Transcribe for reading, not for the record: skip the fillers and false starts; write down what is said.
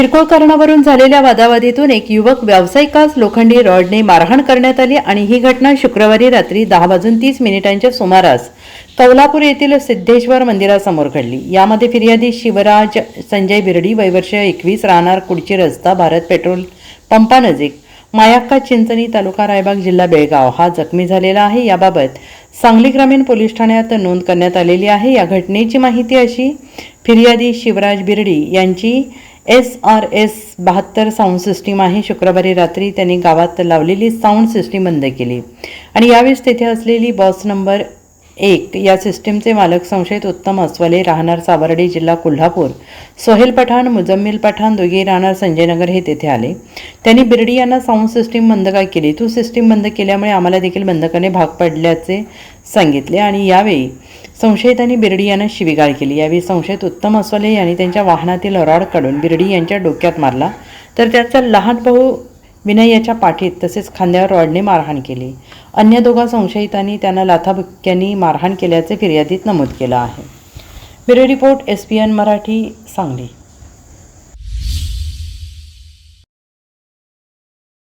किरकोळ कारणावरून झालेल्या वादावादीतून एक युवक व्यावसायिकास लोखंडी रॉडने मारहाण करण्यात आली आणि ही घटना शुक्रवारी रात्री 10:30 सुमारास कौलापूर येथील सिद्धेश्वर मंदिरासमोर घडली। यामध्ये फिर्यादी शिवराज संजय बिर्डी वय वर्ष 21 राहणार कुडची रस्ता भारत पेट्रोल पंपानजीक मायाक्का चिंचणी तालुका रायबाग जिल्हा बेळगाव हा जखमी झालेला आहे। याबाबत सांगली ग्रामीण पोलीस ठाण्यात नोंद करण्यात आलेली आहे। या घटनेची माहिती अशी, फिर्यादी शिवराज बिर्डी यांची SRS 72 साऊंड सिस्टीम आहे। शुक्रवारी रात्री त्यांनी गावात लावलेली साऊंड सिस्टीम बंद केली आणि यावेळेस तेथे असलेली बॉस नंबर 1 या सिस्टीमचे मालक संशयित उत्तम अस्वले राहणार सावर्डे जिल्हा कोल्हापूर, सोहेल पठाण मुजम्मिल पठाण दोघे राहणार संजयनगर हे तेथे आले। त्यांनी बिर्डी यांना साऊंड सिस्टीम बंद का केली, तू सिस्टीम बंद केल्यामुळे आम्हाला देखील बंद करणे भाग पडल्याचे सांगितले आणि यावेळी संशयितांनी बिर्डी यांना शिवीगाळ केली। यावेळी संशयित उत्तम अस्वले यांनी त्यांच्या वाहनातील रॉड काढून बिर्डी यांच्या डोक्यात मारला, तर त्याचा लहान भाऊ विनय याच्या पाठीत तसेच खांद्यावर रॉडने मारहाण केली। अन्य दोघा संशयितांनी त्यांना लाथाबुक्क्यांनी मारहाण केल्याचे फिर्यादीत नमूद केलं आहे। Bureau report SPN Marathi, Sangli.